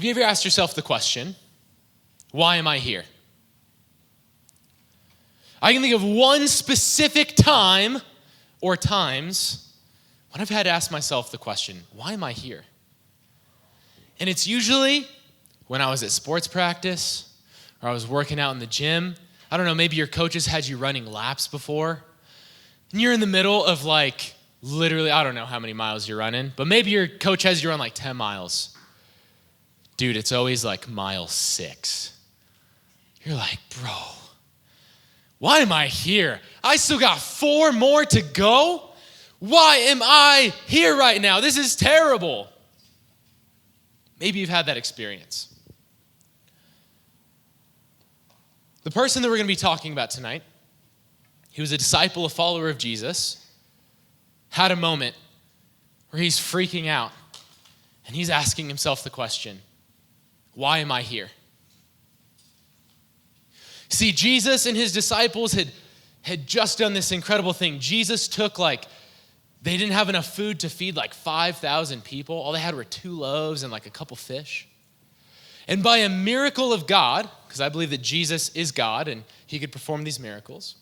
Have you ever asked yourself the question, why am I here? I can think of one specific time or times when I've had to ask myself the question, why am I here? And it's usually when I was at sports practice or I was working out in the gym. I don't know, maybe your coaches had you running laps before. And you're in the middle of literally, I don't know how many miles you're running, but maybe your coach has you run 10 miles. Dude, it's always mile 6. You're like, bro, why am I here? I still got 4 more to go? Why am I here right now? This is terrible. Maybe you've had that experience. The person that we're going to be talking about tonight, he was a disciple, a follower of Jesus, had a moment where he's freaking out and he's asking himself the question, why am I here? See, Jesus and his disciples had just done this incredible thing. Jesus took they didn't have enough food to feed 5,000 people. All they had were 2 loaves and a couple fish. And by a miracle of God, because I believe that Jesus is God and he could perform these miracles,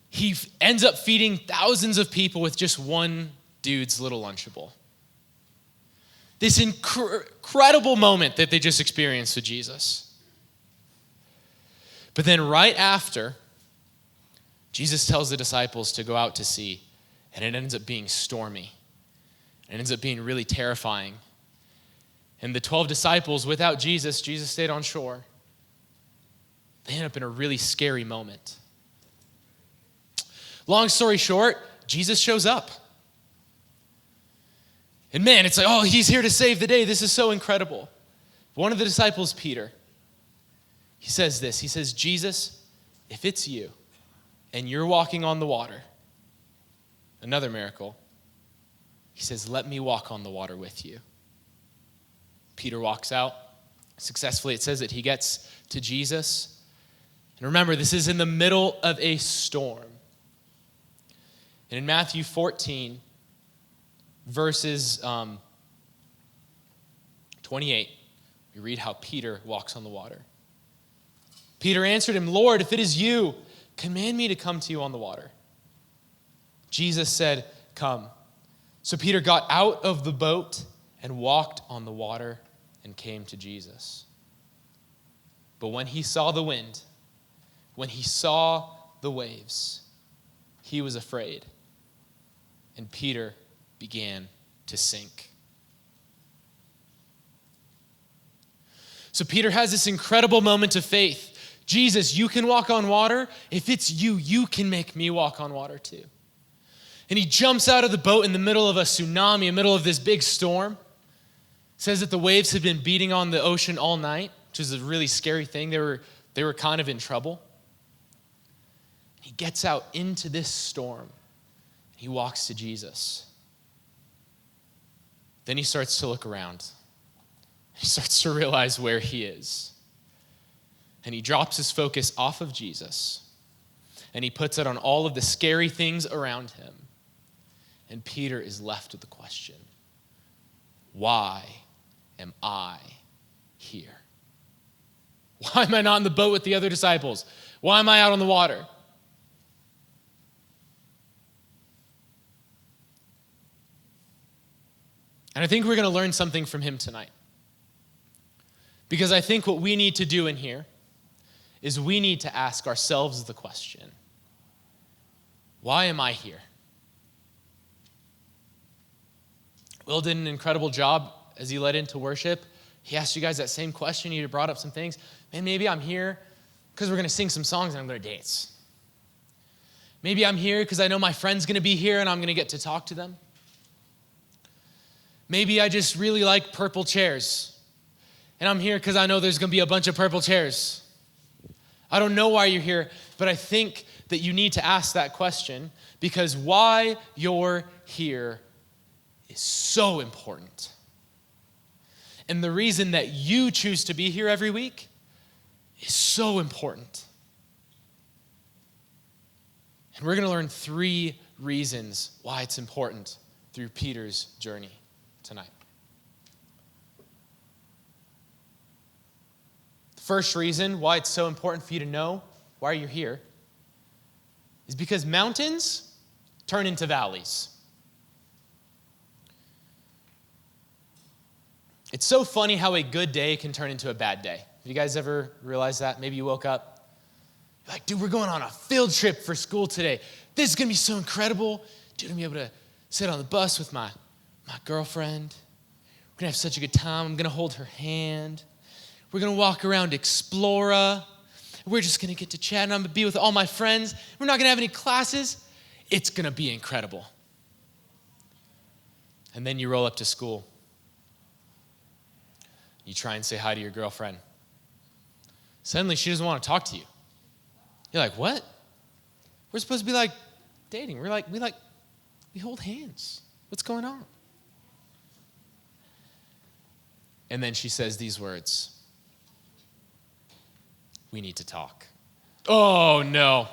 he ends up feeding thousands of people with just one dude's little Lunchable. This incredible moment that they just experienced with Jesus. But then right after, Jesus tells the disciples to go out to sea, and it ends up being stormy. It ends up being really terrifying. And the 12 disciples, without Jesus, Jesus stayed on shore. They end up in a really scary moment. Long story short, Jesus shows up. And man, it's oh, he's here to save the day. This is so incredible. One of the disciples, Peter, he says this. He says, Jesus, if it's you and you're walking on the water, another miracle, he says, let me walk on the water with you. Peter walks out successfully. It says that he gets to Jesus. And remember, this is in the middle of a storm. And in Matthew 14, verses 28, we read how Peter walks on the water. Peter answered him, Lord, if it is you, command me to come to you on the water. Jesus said, come. So Peter got out of the boat and walked on the water and came to Jesus. But when he saw the wind, when he saw the waves, he was afraid. And Peter began to sink. So Peter has this incredible moment of faith. Jesus, you can walk on water. If it's you, you can make me walk on water too. And he jumps out of the boat in the middle of a tsunami, in the middle of this big storm. It says that the waves had been beating on the ocean all night, which is a really scary thing. They were kind of in trouble. He gets out into this storm. He walks to Jesus. Then he starts to look around. He starts to realize where he is. And he drops his focus off of Jesus. And he puts it on all of the scary things around him. And Peter is left with the question, why am I here? Why am I not in the boat with the other disciples? Why am I out on the water? And I think we're going to learn something from him tonight. Because I think what we need to do in here is we need to ask ourselves the question, why am I here? Will did an incredible job as he led into worship. He asked you guys that same question. He brought up some things. Man, maybe I'm here because we're going to sing some songs and I'm going to dance. Maybe I'm here because I know my friend's going to be here and I'm going to get to talk to them. Maybe I just really like purple chairs. And I'm here because I know there's going to be a bunch of purple chairs. I don't know why you're here, but I think that you need to ask that question because why you're here is so important. And the reason that you choose to be here every week is so important. And we're going to learn 3 reasons why it's important through Peter's journey tonight. First reason why it's so important for you to know why you're here is because mountains turn into valleys. It's so funny how a good day can turn into a bad day. Have you guys ever realized that? Maybe you woke up, you're like, dude, we're going on a field trip for school today. This is going to be so incredible. Dude, I'm going to be able to sit on the bus with my girlfriend. We're going to have such a good time. I'm going to hold her hand. We're going to walk around Explora. We're just going to get to chat, and I'm going to be with all my friends. We're not going to have any classes. It's going to be incredible. And then you roll up to school. You try and say hi to your girlfriend. Suddenly, she doesn't want to talk to you. You're like, what? We're supposed to be like dating. We hold hands. What's going on? And then she says these words. We need to talk. Oh, no.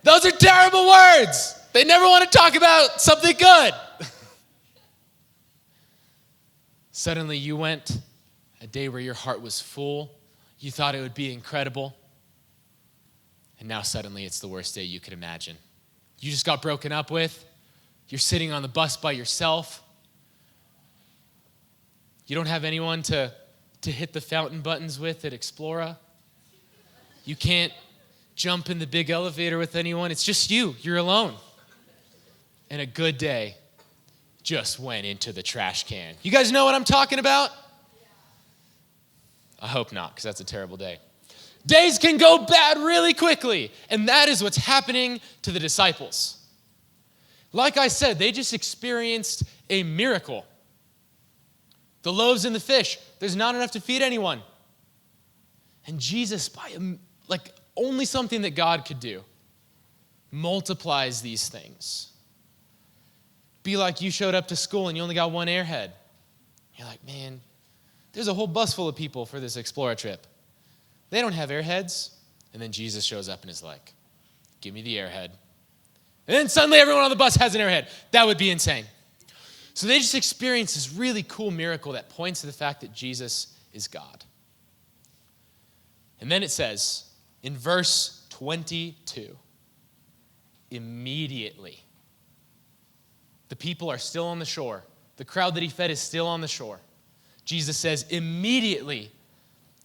Those are terrible words. They never want to talk about something good. Suddenly you went a day where your heart was full. You thought it would be incredible. And now suddenly it's the worst day you could imagine. You just got broken up with. You're sitting on the bus by yourself. You don't have anyone to hit the fountain buttons with at Explora. You can't jump in the big elevator with anyone. It's just you. You're alone. And a good day just went into the trash can. You guys know what I'm talking about? I hope not, because that's a terrible day. Days can go bad really quickly, and that is what's happening to the disciples. Like I said, they just experienced a miracle. The loaves and the fish, there's not enough to feed anyone. And Jesus, by only something that God could do, multiplies these things. Be like you showed up to school and you only got one airhead. You're like, man, there's a whole bus full of people for this Explora trip. They don't have airheads. And then Jesus shows up and is like, give me the airhead. And then suddenly everyone on the bus has an airhead. That would be insane. So they just experienced this really cool miracle that points to the fact that Jesus is God. And then it says in verse 22, immediately, the people are still on the shore. The crowd that he fed is still on the shore. Jesus says, immediately,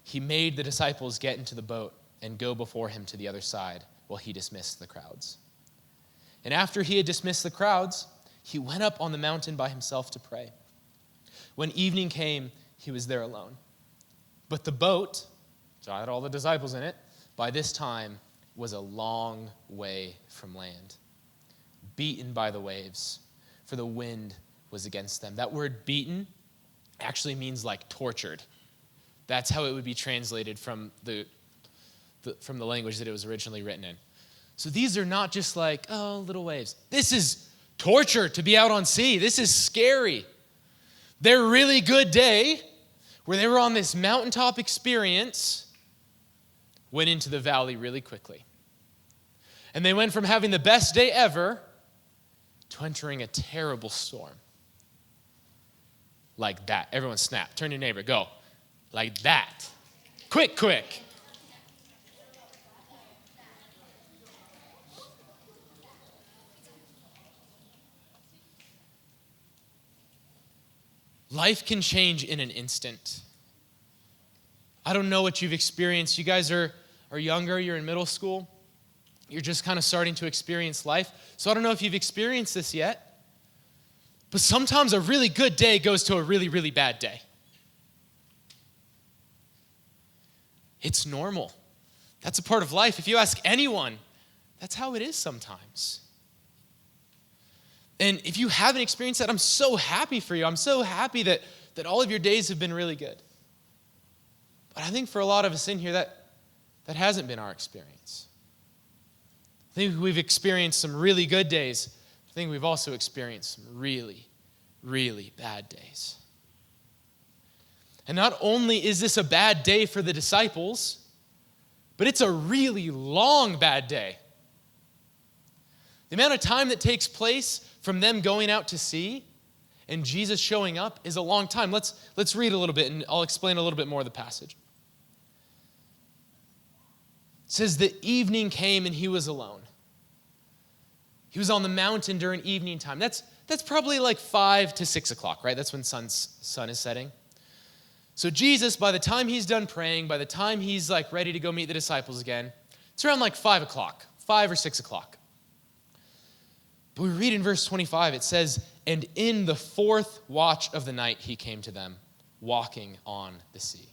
he made the disciples get into the boat and go before him to the other side while he dismissed the crowds. And after he had dismissed the crowds, he went up on the mountain by himself to pray. When evening came, he was there alone. But the boat, which had all the disciples in it, by this time was a long way from land, beaten by the waves, for the wind was against them. That word beaten actually means like tortured. That's how it would be translated from the language that it was originally written in. So these are not just like, oh, little waves. This is torture to be out on sea. This is scary. Their really good day, where they were on this mountaintop experience, went into the valley really quickly. And they went from having the best day ever to entering a terrible storm. Like that. Everyone snap. Turn to your neighbor. Go. Like that. Quick. Life can change in an instant. I don't know what you've experienced. You guys are younger. You're in middle school. You're just kind of starting to experience life. So I don't know if you've experienced this yet. But sometimes a really good day goes to a really, really bad day. It's normal. That's a part of life. If you ask anyone, that's how it is sometimes. And if you haven't experienced that, I'm so happy for you. I'm so happy that all of your days have been really good. But I think for a lot of us in here, that hasn't been our experience. I think we've experienced some really good days. I think we've also experienced some really, really bad days. And not only is this a bad day for the disciples, but it's a really long bad day. The amount of time that takes place from them going out to sea and Jesus showing up is a long time. Let's read a little bit, and I'll explain a little bit more of the passage. It says, the evening came and he was alone. He was on the mountain during evening time. That's probably like 5 to 6 o'clock, right? That's when sun is setting. So Jesus, by the time he's done praying, by the time he's like ready to go meet the disciples again, it's around like 5 o'clock, 5 or 6 o'clock. But we read in verse 25, it says, and in the fourth watch of the night he came to them, walking on the sea.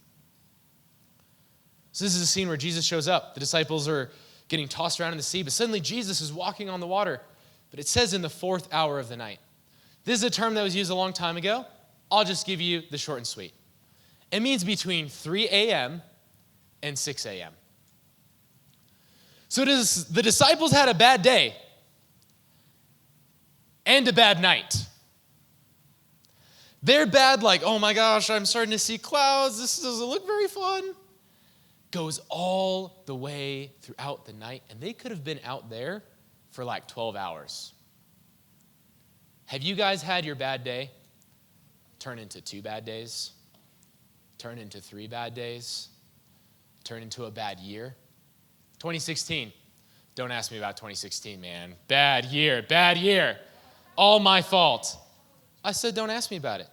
So this is a scene where Jesus shows up. The disciples are getting tossed around in the sea, but suddenly Jesus is walking on the water. But it says in the fourth hour of the night. This is a term that was used a long time ago. I'll just give you the short and sweet. It means between 3 a.m. and 6 a.m. So the disciples had a bad day and a bad night. They're bad like, oh my gosh, I'm starting to see clouds. This doesn't look very fun. Goes all the way throughout the night, and they could have been out there for like 12 hours. Have you guys had your bad day turn into 2 bad days? Turn into 3 bad days? Turn into a bad year? 2016. Don't ask me about 2016, man. Bad year. All my fault. I said, don't ask me about it.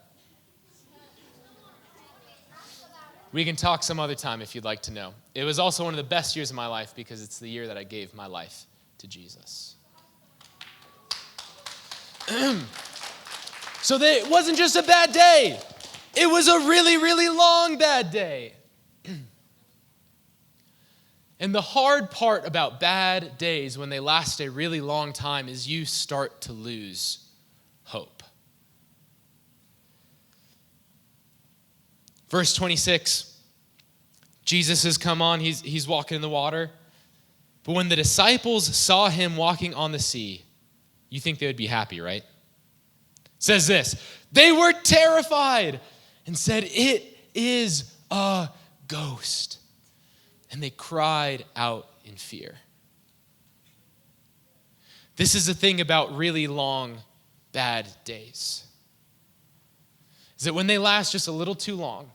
We can talk some other time if you'd like to know. It was also one of the best years of my life because it's the year that I gave my life to Jesus. So it wasn't just a bad day. It was a really, really long bad day. And the hard part about bad days when they last a really long time is you start to lose hope. Verse 26, Jesus has come on. He's walking in the water. But when the disciples saw him walking on the sea, you think they would be happy, right? It says this, they were terrified and said, it is a ghost. And they cried out in fear. This is the thing about really long, bad days. Is that when they last just a little too long,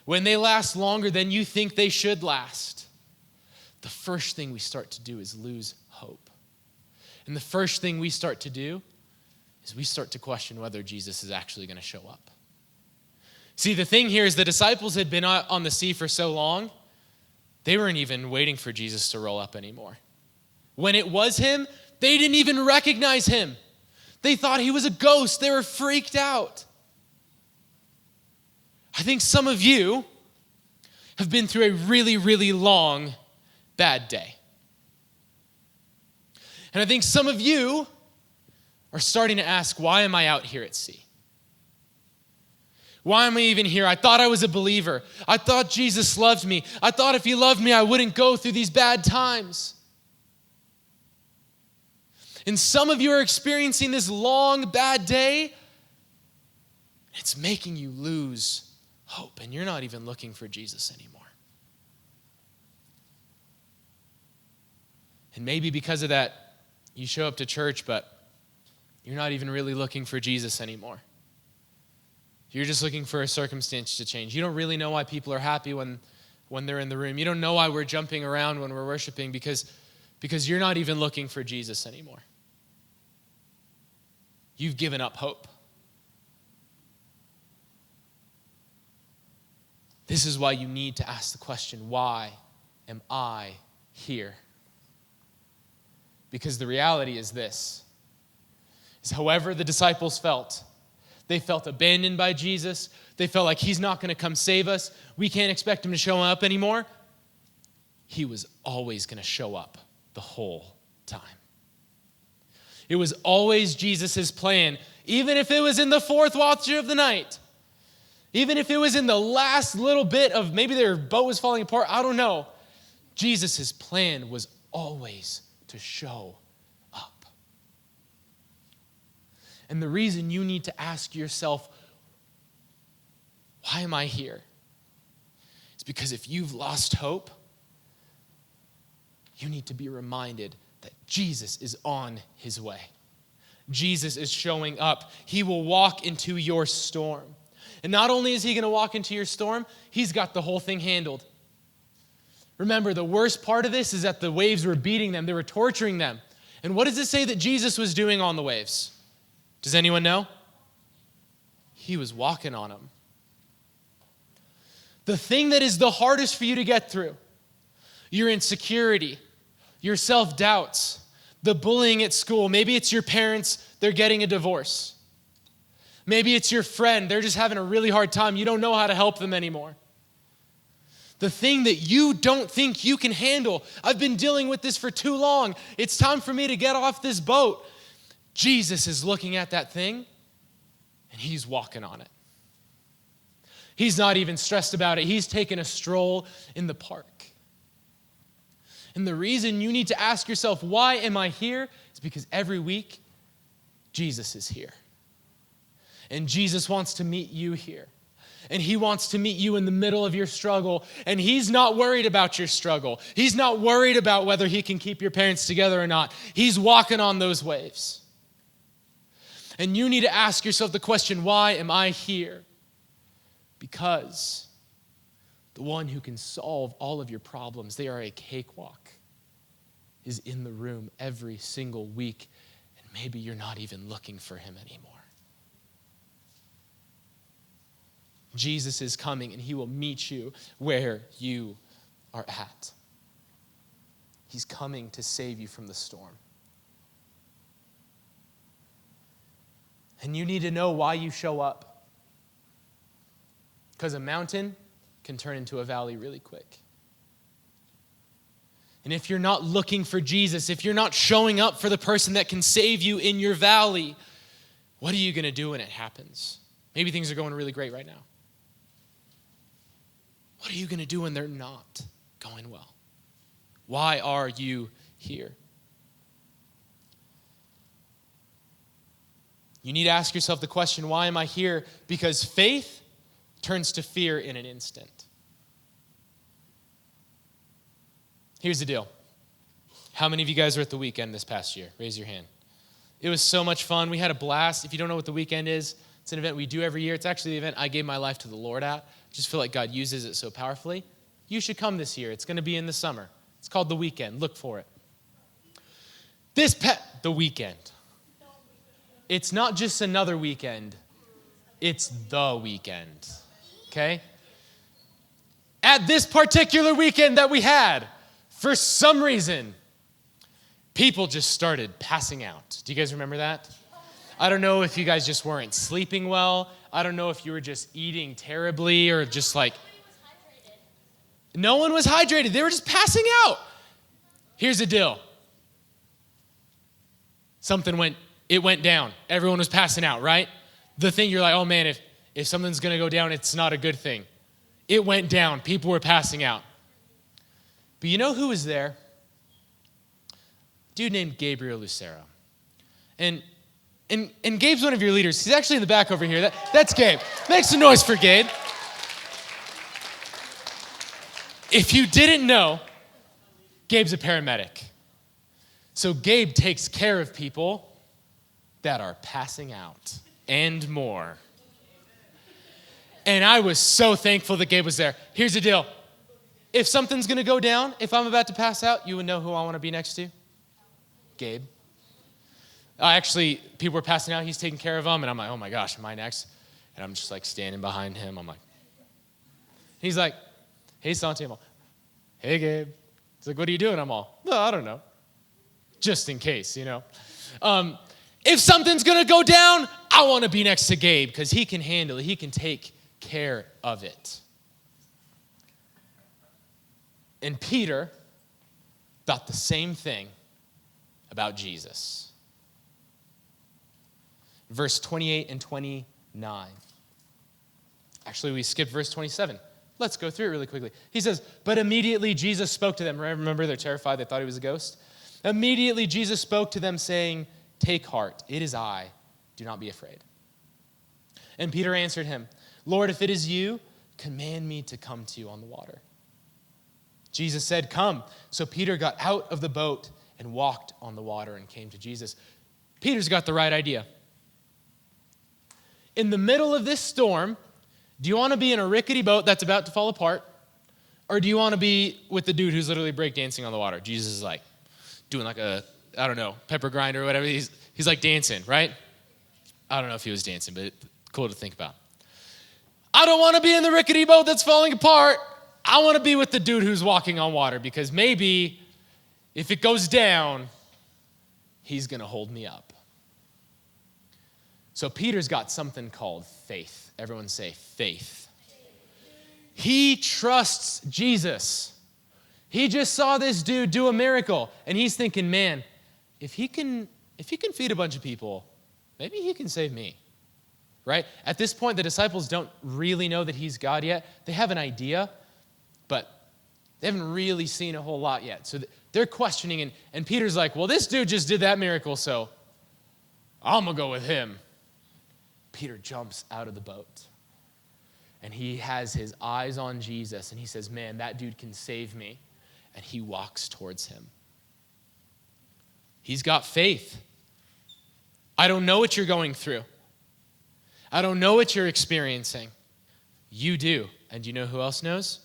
when they last longer than you think they should last, the first thing we start to do is lose hope. And the first thing we start to do is we start to question whether Jesus is actually going to show up. See, the thing here is the disciples had been on the sea for so long, they weren't even waiting for Jesus to roll up anymore. When it was him, they didn't even recognize him. They thought he was a ghost. They were freaked out. I think some of you have been through a really, really long, bad day. And I think some of you are starting to ask, why am I out here at sea? Why am I even here? I thought I was a believer. I thought Jesus loved me. I thought if he loved me, I wouldn't go through these bad times. And some of you are experiencing this long, bad day. It's making you lose hope, and you're not even looking for Jesus anymore. And maybe because of that, you show up to church, but you're not even really looking for Jesus anymore. You're just looking for a circumstance to change. You don't really know why people are happy when they're in the room. You don't know why we're jumping around when we're worshiping because you're not even looking for Jesus anymore. You've given up hope. This is why you need to ask the question, why am I here? Because the reality is this, is however the disciples felt, they felt abandoned by Jesus. They felt like he's not going to come save us. We can't expect him to show up anymore. He was always going to show up the whole time. It was always Jesus' plan, even if it was in the fourth watch of the night. Even if it was in the last little bit of maybe their boat was falling apart, I don't know. Jesus' plan was always to show up. And the reason you need to ask yourself, why am I here? It's because if you've lost hope, you need to be reminded that Jesus is on his way. Jesus is showing up. He will walk into your storm. And not only is he going to walk into your storm, he's got the whole thing handled. Remember, the worst part of this is that the waves were beating them. They were torturing them. And what does it say that Jesus was doing on the waves? Does anyone know? He was walking on them. The thing that is the hardest for you to get through, your insecurity, your self-doubts, the bullying at school. Maybe it's your parents, they're getting a divorce. Maybe it's your friend, they're just having a really hard time. You don't know how to help them anymore. The thing that you don't think you can handle. I've been dealing with this for too long. It's time for me to get off this boat. Jesus is looking at that thing, and he's walking on it. He's not even stressed about it. He's taking a stroll in the park. And the reason you need to ask yourself, why am I here? Is because every week, Jesus is here. And Jesus wants to meet you here. And he wants to meet you in the middle of your struggle. And he's not worried about your struggle. He's not worried about whether he can keep your parents together or not. He's walking on those waves. And you need to ask yourself the question, why am I here? Because the one who can solve all of your problems, they are a cakewalk, is in the room every single week. And maybe you're not even looking for him anymore. Jesus is coming and he will meet you where you are at. He's coming to save you from the storm. And you need to know why you show up. Because a mountain can turn into a valley really quick. And if you're not looking for Jesus, if you're not showing up for the person that can save you in your valley, what are you going to do when it happens? Maybe things are going really great right now. What are you going to do when they're not going well? Why are you here? You need to ask yourself the question, why am I here? Because faith turns to fear in an instant. Here's the deal. How many of you guys were at the weekend this past year? Raise your hand. It was so much fun. We had a blast. If you don't know what the weekend is, it's an event we do every year. It's actually the event I gave my life to the Lord at. I just feel like God uses it so powerfully. You should come this year. It's going to be in the summer. It's called The Weekend. Look for it. The Weekend. It's not just another weekend. It's the weekend. Okay? At this particular weekend that we had, for some reason, people just started passing out. Do you guys remember that? I don't know if you guys just weren't sleeping well. I don't know if you were just eating terribly or just like... No one was hydrated. They were just passing out. Here's the deal. It went down. Everyone was passing out, right? The thing you're like, oh man, if something's going to go down, it's not a good thing. It went down. People were passing out. But you know who was there? A dude named Gabriel Lucero. And Gabe's one of your leaders. He's actually in the back over here. That's Gabe. Make some noise for Gabe. If you didn't know, Gabe's a paramedic. So Gabe takes care of people that are passing out and more. And I was so thankful that Gabe was there. Here's the deal. If something's going to go down, if I'm about to pass out, you would know who I want to be next to? Gabe. Actually, people were passing out. He's taking care of them. And I'm like, oh my gosh, am I next? And I'm just like standing behind him. I'm like, he's like, hey, Santiago. I'm all, hey, Gabe. He's like, what are you doing? I'm all, no, I don't know. Just in case, you know. If something's going to go down, I want to be next to Gabe because he can handle it. He can take care of it. And Peter thought the same thing about Jesus. Verse 28 and 29. Actually, we skipped verse 27. Let's go through it really quickly. He says, but immediately Jesus spoke to them. Remember, they're terrified. They thought he was a ghost. Immediately Jesus spoke to them saying, take heart. It is I. Do not be afraid. And Peter answered him, Lord, if it is you, command me to come to you on the water. Jesus said, come. So Peter got out of the boat and walked on the water and came to Jesus. Peter's got the right idea. In the middle of this storm, do you want to be in a rickety boat that's about to fall apart? Or do you want to be with the dude who's literally breakdancing on the water? Jesus is like doing like a, I don't know, pepper grinder or whatever. He's like dancing, right? I don't know if he was dancing, but cool to think about. I don't want to be in the rickety boat that's falling apart. I want to be with the dude who's walking on water because maybe if it goes down, he's going to hold me up. So Peter's got something called faith. Everyone say faith. He trusts Jesus. He just saw this dude do a miracle, and he's thinking, man, if he can feed a bunch of people, maybe he can save me, right? At this point, the disciples don't really know that he's God yet. They have an idea, but they haven't really seen a whole lot yet. So they're questioning, and Peter's like, well, this dude just did that miracle, so I'm going to go with him. Peter jumps out of the boat, and he has his eyes on Jesus, and he says, man, that dude can save me. And he walks towards him. He's got faith. I don't know what you're going through. I don't know what you're experiencing. You do. And you know who else knows?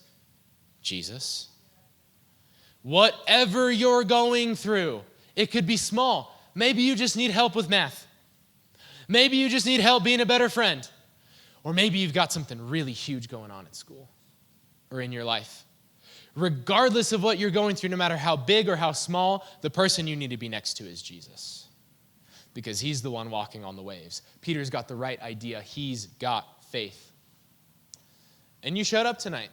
Jesus. Whatever you're going through, it could be small. Maybe you just need help with math. Maybe you just need help being a better friend. Or maybe you've got something really huge going on at school or in your life. Regardless of what you're going through, no matter how big or how small, the person you need to be next to is Jesus. Because he's the one walking on the waves. Peter's got the right idea. He's got faith. And you showed up tonight,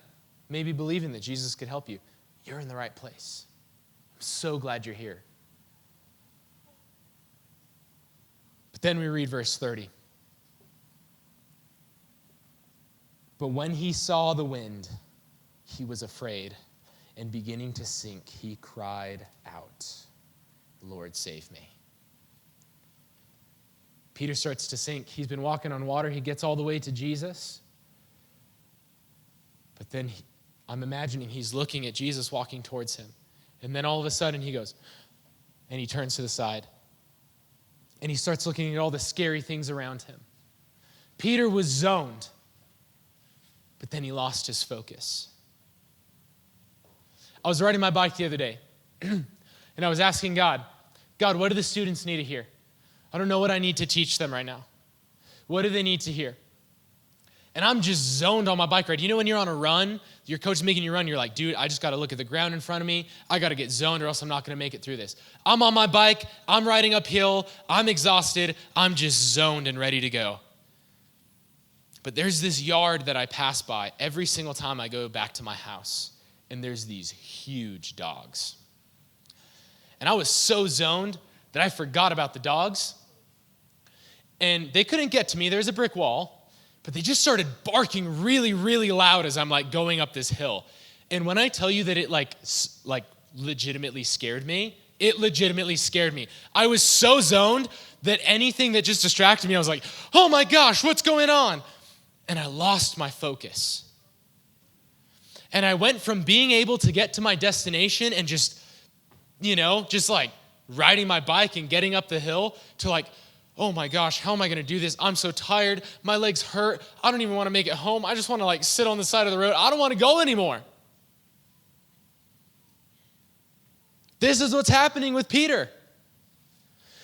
maybe believing that Jesus could help you. You're in the right place. I'm so glad you're here. But then we read verse 30. But when he saw the wind, he was afraid, and beginning to sink, he cried out, Lord, save me. Peter starts to sink. He's been walking on water. He gets all the way to Jesus. But then I'm imagining he's looking at Jesus walking towards him. And then all of a sudden he goes, and he turns to the side. And he starts looking at all the scary things around him. Peter was zoned. But then he lost his focus. I was riding my bike the other day, and I was asking God, what do the students need to hear? I don't know what I need to teach them right now. What do they need to hear? And I'm just zoned on my bike ride. You know when you're on a run, your coach is making you run, you're like, dude, I just got to look at the ground in front of me. I got to get zoned or else I'm not going to make it through this. I'm on my bike. I'm riding uphill. I'm exhausted. I'm just zoned and ready to go. But there's this yard that I pass by every single time I go back to my house. And there's these huge dogs. And I was so zoned that I forgot about the dogs. And they couldn't get to me. There's a brick wall. But they just started barking really, really loud as I'm like going up this hill. And when I tell you that it like legitimately scared me, it legitimately scared me. I was so zoned that anything that just distracted me, I was like, oh my gosh, what's going on? And I lost my focus. And I went from being able to get to my destination and just like riding my bike and getting up the hill to like, oh my gosh, how am I going to do this? I'm so tired. My legs hurt. I don't even want to make it home. I just want to like sit on the side of the road. I don't want to go anymore. This is what's happening with Peter.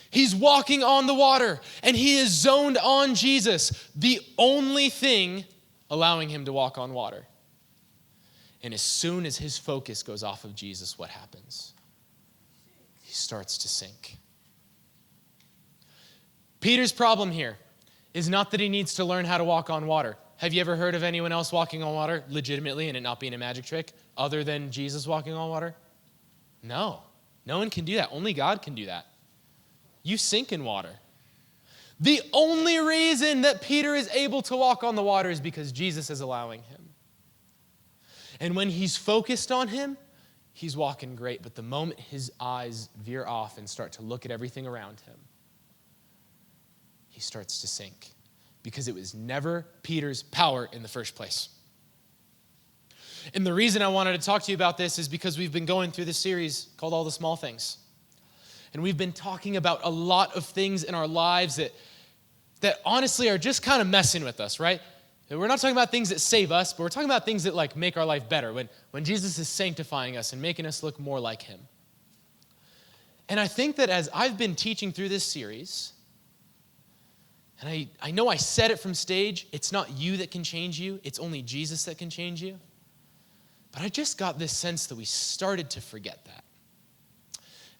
He's walking on the water and he is zoned on Jesus, the only thing allowing him to walk on water. And as soon as his focus goes off of Jesus, what happens? He starts to sink. Peter's problem here is not that he needs to learn how to walk on water. Have you ever heard of anyone else walking on water legitimately and it not being a magic trick other than Jesus walking on water? No. No one can do that. Only God can do that. You sink in water. The only reason that Peter is able to walk on the water is because Jesus is allowing him. And when he's focused on him, he's walking great. But the moment his eyes veer off and start to look at everything around him, he starts to sink. Because it was never Peter's power in the first place. And the reason I wanted to talk to you about this is because we've been going through this series called All the Small Things. And we've been talking about a lot of things in our lives that honestly are just kind of messing with us, right? We're not talking about things that save us, but we're talking about things that like make our life better, when Jesus is sanctifying us and making us look more like him. And I think that as I've been teaching through this series, and I know I said it from stage, it's not you that can change you, it's only Jesus that can change you. But I just got this sense that we started to forget that.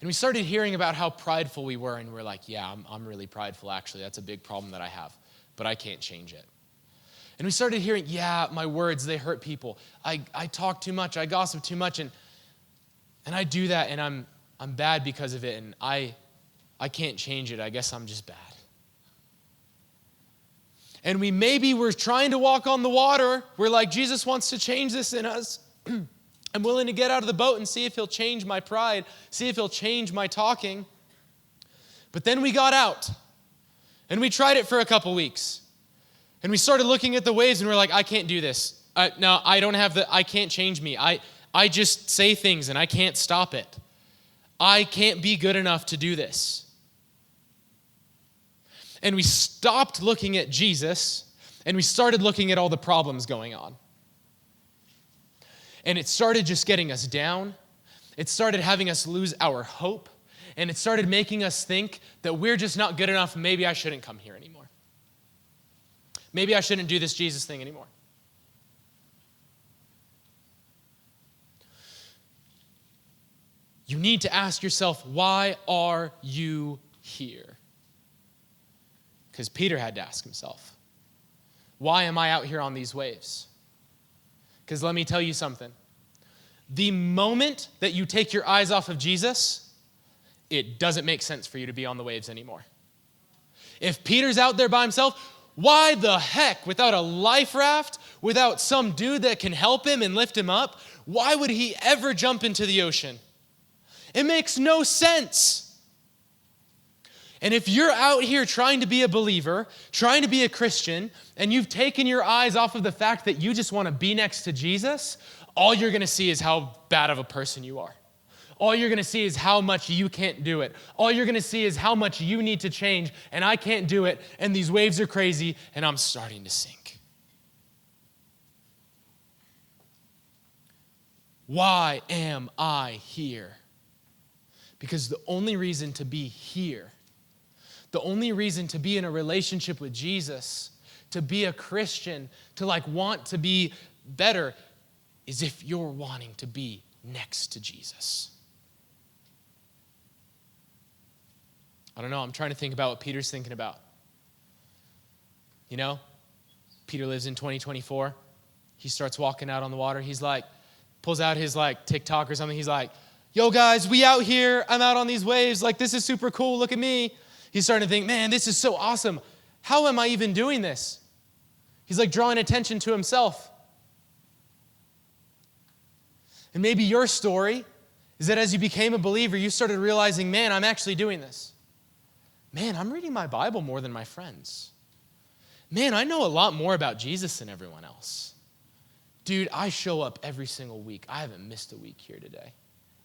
And we started hearing about how prideful we were, and we're like, yeah, I'm really prideful actually. That's a big problem that I have, but I can't change it. And we started hearing, yeah, my words, they hurt people. I talk too much, I gossip too much, and I do that, and I'm bad because of it, and I can't change it. I guess I'm just bad. And we're trying to walk on the water. We're like, Jesus wants to change this in us. I'm willing to get out of the boat and see if he'll change my pride, see if he'll change my talking. But then we got out, and we tried it for a couple weeks. And we started looking at the waves, and we're like, I can't do this. No, I can't change me. I just say things, and I can't stop it. I can't be good enough to do this. And we stopped looking at Jesus, and we started looking at all the problems going on. And it started just getting us down. It started having us lose our hope. And it started making us think that we're just not good enough. Maybe I shouldn't come here anymore. Maybe I shouldn't do this Jesus thing anymore. You need to ask yourself, why are you here? Because Peter had to ask himself, why am I out here on these waves? Because let me tell you something. The moment that you take your eyes off of Jesus, it doesn't make sense for you to be on the waves anymore. If Peter's out there by himself, why the heck, without a life raft, without some dude that can help him and lift him up, why would he ever jump into the ocean? It makes no sense. And if you're out here trying to be a believer, trying to be a Christian, and you've taken your eyes off of the fact that you just want to be next to Jesus, all you're going to see is how bad of a person you are. All you're going to see is how much you can't do it. All you're going to see is how much you need to change, and I can't do it, and these waves are crazy, and I'm starting to sink. Why am I here? Because the only reason to be here, the only reason to be in a relationship with Jesus, to be a Christian, to want to be better, is if you're wanting to be next to Jesus. I don't know, I'm trying to think about what Peter's thinking about. You know, Peter lives in 2024. He starts walking out on the water. He's like, pulls out his TikTok or something. He's like, yo guys, we out here. I'm out on these waves. This is super cool. Look at me. He's starting to think, man, this is so awesome. How am I even doing this? He's drawing attention to himself. And maybe your story is that as you became a believer, you started realizing, man, I'm actually doing this. Man, I'm reading my Bible more than my friends. Man, I know a lot more about Jesus than everyone else. Dude, I show up every single week. I haven't missed a week here today.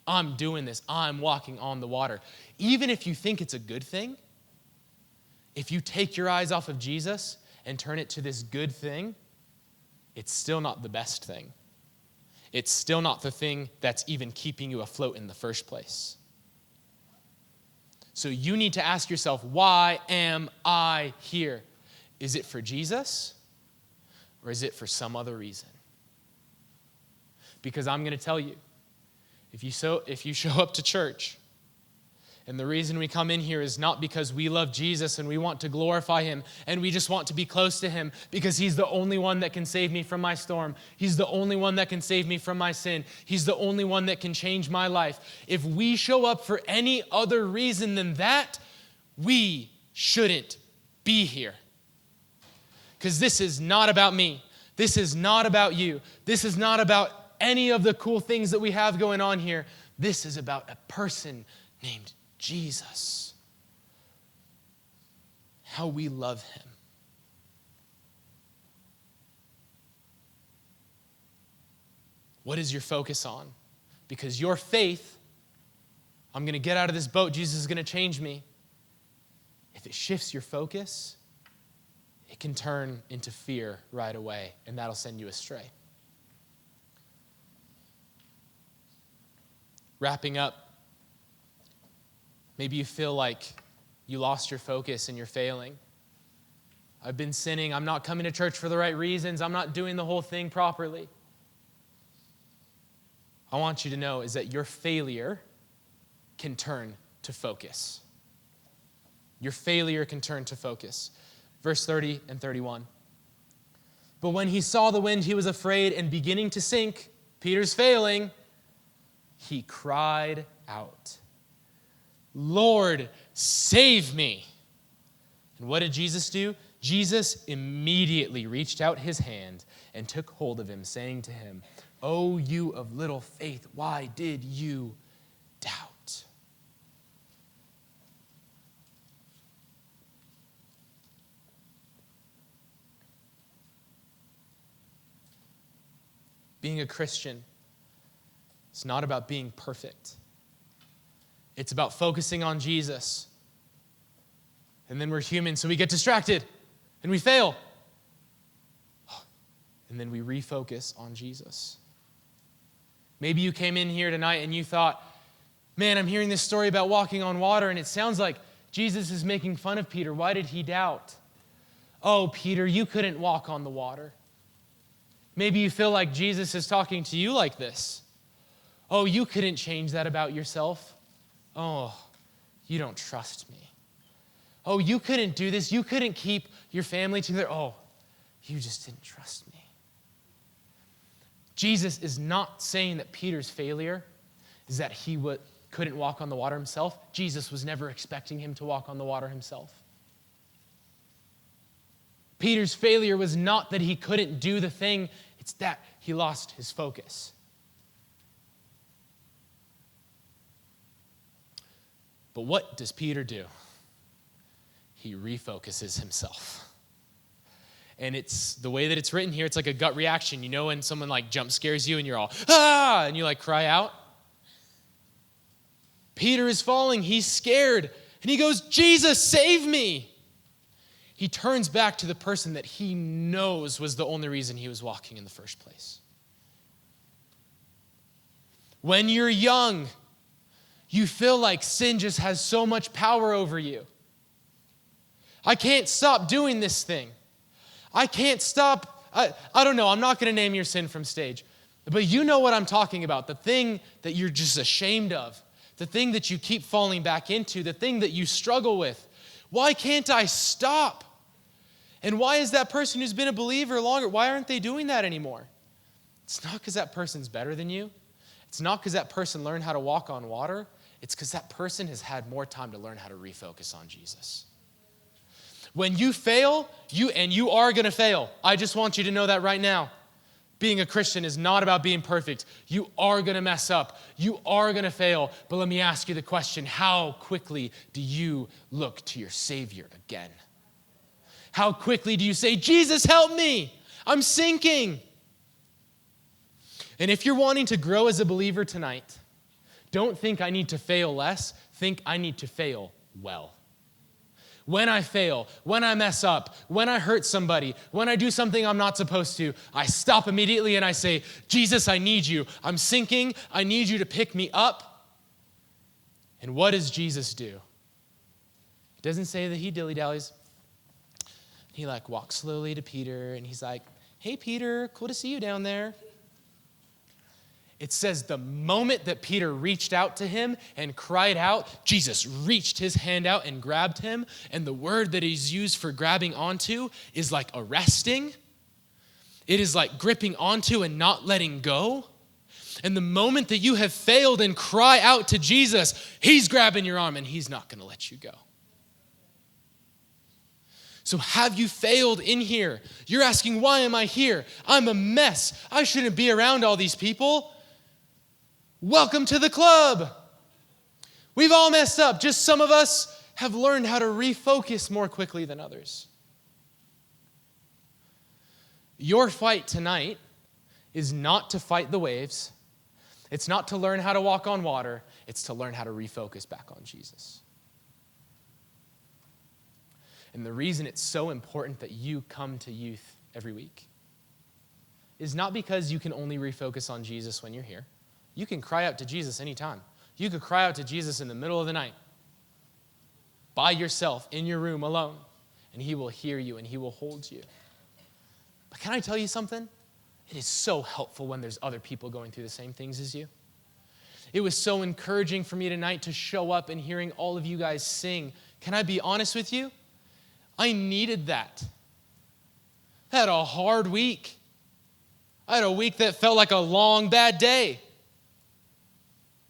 I'm doing this. I'm walking on the water. Even if you think it's a good thing, if you take your eyes off of Jesus and turn it to this good thing, it's still not the best thing. It's still not the thing that's even keeping you afloat in the first place. So you need to ask yourself, why am I here? Is it for Jesus or is it for some other reason? Because I'm going to tell you, if you show up to church, and the reason we come in here is not because we love Jesus and we want to glorify him and we just want to be close to him because he's the only one that can save me from my storm. He's the only one that can save me from my sin. He's the only one that can change my life. If we show up for any other reason than that, we shouldn't be here. Because this is not about me. This is not about you. This is not about any of the cool things that we have going on here. This is about a person named Jesus. How we love him. What is your focus on? Because your faith I'm going to get out of this boat. Jesus is going to change me. If it shifts your focus, it can turn into fear right away, and that'll send you astray. Wrapping up, maybe you feel like you lost your focus and you're failing. I've been sinning. I'm not coming to church for the right reasons. I'm not doing the whole thing properly. I want you to know is that your failure can turn to focus. Your failure can turn to focus. Verse 30 and 31. But when he saw the wind, he was afraid, and beginning to sink, Peter's failing, he cried out, Lord, save me. And what did Jesus do? Jesus immediately reached out his hand and took hold of him, saying to him, O you of little faith, why did you doubt? Being a Christian, it's not about being perfect. It's about focusing on Jesus. And then we're human, so we get distracted and we fail. And then we refocus on Jesus. Maybe you came in here tonight and you thought, man, I'm hearing this story about walking on water, and it sounds like Jesus is making fun of Peter. Why did he doubt? Oh, Peter, you couldn't walk on the water. Maybe you feel like Jesus is talking to you like this. Oh, you couldn't change that about yourself. Oh, you don't trust me. Oh, you couldn't do this. You couldn't keep your family together. Oh, you just didn't trust me. Jesus is not saying that Peter's failure is that he couldn't walk on the water himself. Jesus was never expecting him to walk on the water himself. Peter's failure was not that he couldn't do the thing. It's that he lost his focus. But what does Peter do? He refocuses himself. And it's the way that it's written here, it's like a gut reaction. You know when someone like jump scares you and you're all, ah, and you like cry out? Peter is falling. He's scared. And he goes, Jesus, save me. He turns back to the person that he knows was the only reason he was walking in the first place. When you're young, you feel like sin just has so much power over you. I can't stop doing this thing. I can't stop. I don't know. I'm not going to name your sin from stage. But you know what I'm talking about. The thing that you're just ashamed of. The thing that you keep falling back into. The thing that you struggle with. Why can't I stop? And why is that person who's been a believer longer, why aren't they doing that anymore? It's not because that person's better than you. It's not because that person learned how to walk on water. It's because that person has had more time to learn how to refocus on Jesus. When you fail, you are going to fail. I just want you to know that right now. Being a Christian is not about being perfect. You are going to mess up. You are going to fail. But let me ask you the question, how quickly do you look to your Savior again? How quickly do you say, Jesus, help me. I'm sinking. And if you're wanting to grow as a believer tonight, don't think I need to fail less. Think I need to fail well. When I fail, when I mess up, when I hurt somebody, when I do something I'm not supposed to, I stop immediately and I say, Jesus, I need you. I'm sinking. I need you to pick me up. And what does Jesus do? He doesn't say that he dilly-dallies. He walks slowly to Peter and he's like, hey, Peter, cool to see you down there. It says the moment that Peter reached out to him and cried out, Jesus reached his hand out and grabbed him. And the word that is used for grabbing onto is like arresting. It is like gripping onto and not letting go. And the moment that you have failed and cry out to Jesus, he's grabbing your arm and he's not going to let you go. So have you failed in here? You're asking, why am I here? I'm a mess. I shouldn't be around all these people. Welcome to the club. We've all messed up. Just some of us have learned how to refocus more quickly than others. Your fight tonight is not to fight the waves. It's not to learn how to walk on water. It's to learn how to refocus back on Jesus. And the reason it's so important that you come to youth every week is not because you can only refocus on Jesus when you're here. You can cry out to Jesus anytime. You could cry out to Jesus in the middle of the night, by yourself, in your room, alone, and he will hear you and he will hold you. But can I tell you something? It is so helpful when there's other people going through the same things as you. It was so encouraging for me tonight to show up and hearing all of you guys sing. Can I be honest with you? I needed that. I had a hard week. I had a week that felt like a long, bad day.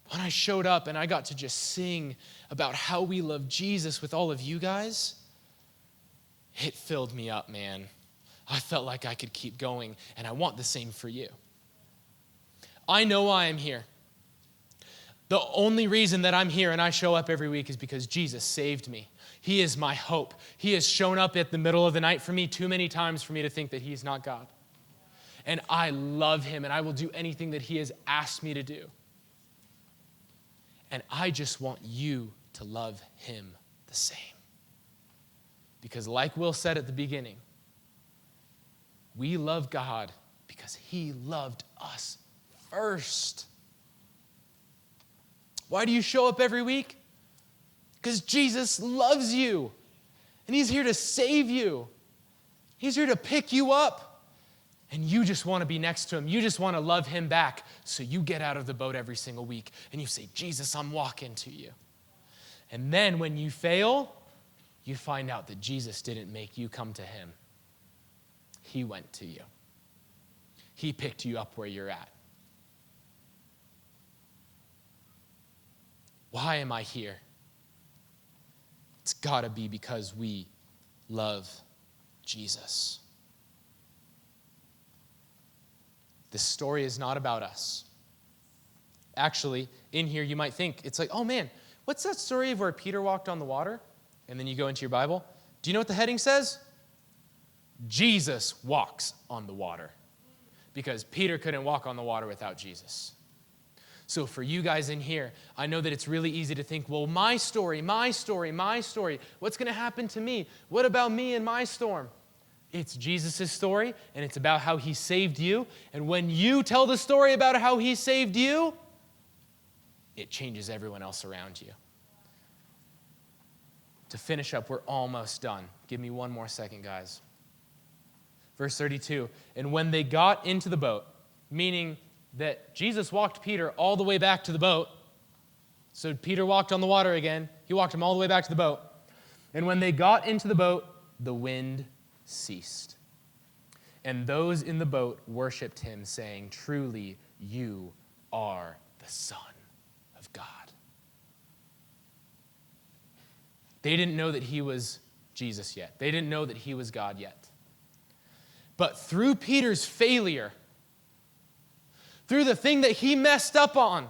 When I showed up and I got to just sing about how we love Jesus with all of you guys, it filled me up, man. I felt like I could keep going, and I want the same for you. I know I am here. The only reason that I'm here and I show up every week is because Jesus saved me. He is my hope. He has shown up at the middle of the night for me too many times for me to think that he's not God. And I love him, and I will do anything that he has asked me to do. And I just want you to love him the same. Because like Will said at the beginning, we love God because he loved us first. Why do you show up every week? Because Jesus loves you. And he's here to save you. He's here to pick you up. And you just want to be next to him. You just want to love him back. So you get out of the boat every single week and you say, Jesus, I'm walking to you. And then when you fail, you find out that Jesus didn't make you come to him. He went to you. He picked you up where you're at. Why am I here? It's got to be because we love Jesus. This story is not about us. Actually, in here you might think, it's like, oh man, what's that story of where Peter walked on the water? And then you go into your Bible. Do you know what the heading says? Jesus walks on the water. Because Peter couldn't walk on the water without Jesus. So for you guys in here, I know that it's really easy to think, well, my story. What's going to happen to me? What about me and my storm? It's Jesus' story, and it's about how he saved you. And when you tell the story about how he saved you, it changes everyone else around you. To finish up, we're almost done. Give me one more second, guys. Verse 32, and when they got into the boat, meaning that Jesus walked Peter all the way back to the boat. So Peter walked on the water again. He walked him all the way back to the boat. And when they got into the boat, the wind ceased. And those in the boat worshiped him, saying, truly, you are the Son of God. They didn't know that he was Jesus yet. They didn't know that he was God yet. But through Peter's failure, through the thing that he messed up on,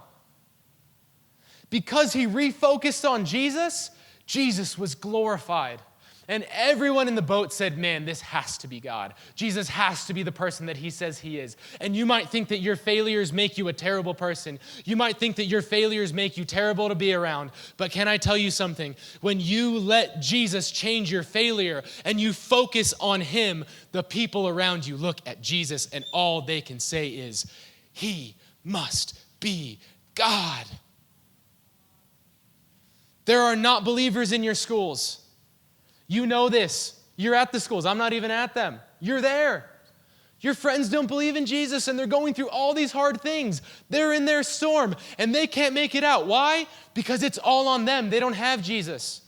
because he refocused on Jesus, Jesus was glorified. And everyone in the boat said, man, this has to be God. Jesus has to be the person that he says he is. And you might think that your failures make you a terrible person. You might think that your failures make you terrible to be around. But can I tell you something? When you let Jesus change your failure and you focus on him, the people around you look at Jesus and all they can say is, he must be God. There are not believers in your schools. You know this. You're at the schools. I'm not even at them. You're there. Your friends don't believe in Jesus and they're going through all these hard things. They're in their storm and they can't make it out. Why? Because it's all on them. They don't have Jesus.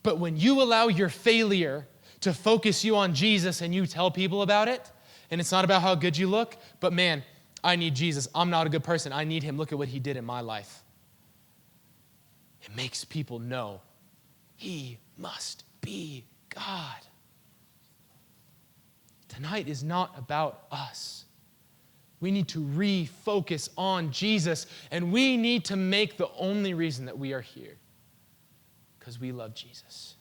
But when you allow your failure to focus you on Jesus and you tell people about it, and it's not about how good you look, but man, I need Jesus. I'm not a good person. I need him. Look at what he did in my life. It makes people know he must be God. Tonight is not about us. We need to refocus on Jesus, and we need to make the only reason that we are here because we love Jesus.